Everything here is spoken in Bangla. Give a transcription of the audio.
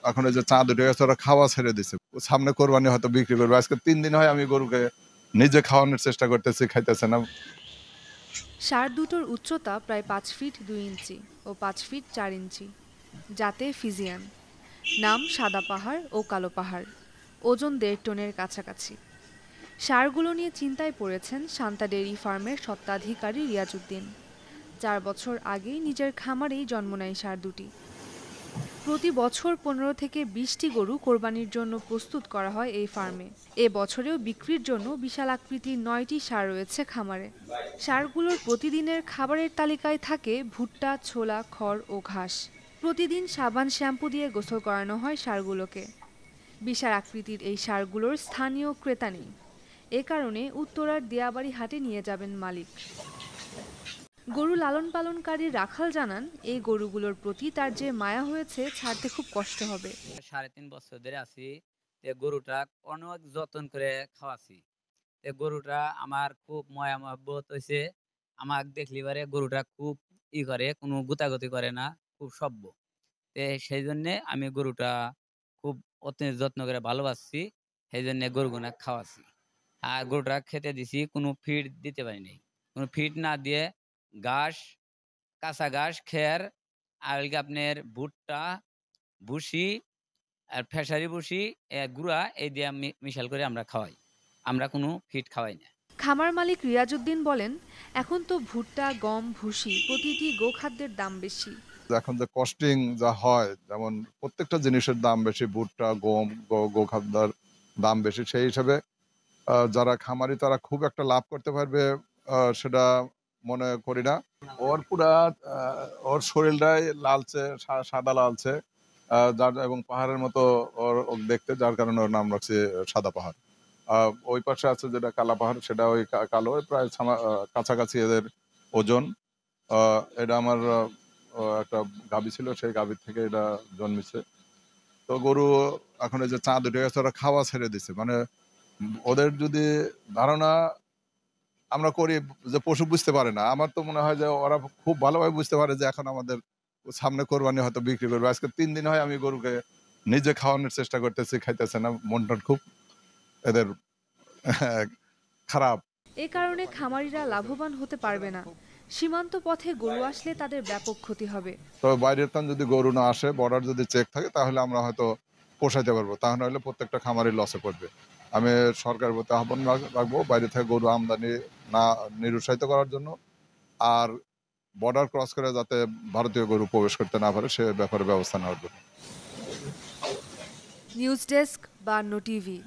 এখন এই যে চাঁদ উঠে গেছে, ওরা খাওয়া ছেড়ে দিছে। সামনে কোরবানি হয়তো বিক্রি করবে। আজকে ৩ দিন হয় আমি গরুকে নিজে খাওয়ানোর চেষ্টা করতেছি, খাইতেছে না। ষাঁড় দুটোর উচ্চতা প্রায় ৫ ফিট ২ ইঞ্চি ও ৫ ফিট ৪ ইঞ্চি। জাতে ফিজিয়ান। নাম সাদা পাহাড় ও কালো পাহাড়। ওজন ১.৫ টনের কাছাকাছি। ষাঁড়গুলো নিয়ে চিন্তায় পড়েছেন শান্তা ডেইরি ফার্মের স্বত্বাধিকারী রিয়াজউদ্দিন। ৪ বছর আগেই নিজের খামারেই জন্ম নেয় ষাঁড় দুটি। প্রতি বছর ১৫ থেকে ২০টি গরু কোরবানির জন্য প্রস্তুত করা হয় এই ফার্মে। এ বছরেও বিক্রির জন্য বিশাল আকৃতির ৯টি ষাঁড় রয়েছে খামারে। ষাঁড়গুলোর প্রতিদিনের খাবারের তালিকায় থাকে ভুট্টা, ছোলা, খড় ও ঘাস। প্রতিদিন সাবান শ্যাম্পু দিয়ে গোসল করানো হয় ষাঁড়গুলোকে। বিশাল আকৃতির এই ষাঁড়গুলোর স্থানীয় ক্রেতা নেই। এ কারণে উত্তরার দিয়াবাড়ি হাটে নিয়ে যাবেন মালিক। গরু লালন পালনকারী রাখাল জানান, এই গরুগুলোর প্রতি তার যে মায়া হয়েছে ছাড়তে খুব কষ্ট হবে। ৩.৫ বছর ধরে আছি। গরুটা অনেক যত্ন করে খাওয়াছি। গরুটা আমার খুব মায়া মহব্বত হয়েছে। আমার দেখলি পারে গরুটা খুব করে, কোনো গুতাগুতি করে না, খুব সভ্য। সেই জন্যে আমি গরুটা খুব অতি যত্ন করে ভালোবাসছি। সেই জন্য গরুগুনা খাওয়াছি। আর গরুটা খেতে দিছি, কোনো ফিড দিতে পারি নাই। কোনো ফিড না দিয়ে ঘাস, কাঁচা ঘাস, খের আর আপনার ভুট্টা, ভুসি আর ফেসারি ভুসি, গুঁড়া এই দিয়ে মিশাল করে আমরা খাওয়াই। আমরা কোনো ফিড খাওয়াই না। খামার মালিক রিয়াজউদ্দিন বলেন, এখন তো ভুট্টা, গম, ভুসি প্রতিটি গোখাদ্যের দাম বেশি। এখন যে কস্টিং যা হয়, যেমন প্রত্যেকটা জিনিসের দাম বেশি, ভুট্টা, গম, গোখাদ্যের দাম বেশি। সেই হিসাবে যারা খামারি তারা খুব একটা লাভ করতে পারবে সেটা মনে করি না। ওর পুরা ওর শরীরটাই লালচে, সাদা লালচে, যার এবং পাহাড়ের মতো ওর দেখতে, যার কারণে ওর নাম রাখছে সাদা পাহাড়। ওই পাশে আছে যেটা কালা পাহাড়, সেটা ওই কালো, প্রায় কাছাকাছি এদের ওজন। এটা আমার একটা গাভী ছিল, সেই গাভীর থেকে এটা জন্মেছে। তো গরু এখন এই যে চাঁদ উঠে গেছে, ওরা খাওয়া ছেড়ে দিছে। মানে ওদের যদি ধারণা আমরা করি যে পশু বুঝতে পারে না, আমার তো মনে হয় যে ওরা খুব ভালোভাবে বুঝতে পারে যে এখন আমাদের সামনে কোরবানি হয়তো বিক্রি করবে। আজকে ৩ দিন হয় আমি গরুকে নিজে খাওয়ানোর চেষ্টা করতেছি, খাইতেছে না। মনটা খুব এদের খারাপ। এ কারণে খামারিরা লাভবান হতে পারবে না। সীমান্ত পথে গরু আসলে তাদের ব্যাপক ক্ষতি হবে। তবে বাইরের টান যদি গরু না আসে, বর্ডার যদি চেক থাকে, তাহলে আমরা হয়তো পোষাইতে পারবো। তা না হলে প্রত্যেকটা খামারই লসে পড়বে। আমি সরকারের প্রতি আহ্বান রাখবো বাইরে থেকে গরু আমদানি না নিরুৎসাহিত করার জন্য, আর বর্ডার ক্রস করে যাতে ভারতীয় গরু প্রবেশ করতে না পারে সে ব্যাপারে ব্যবস্থা নেওয়ার জন্য। নিউজ ডেস্ক, বান্ন টিভি।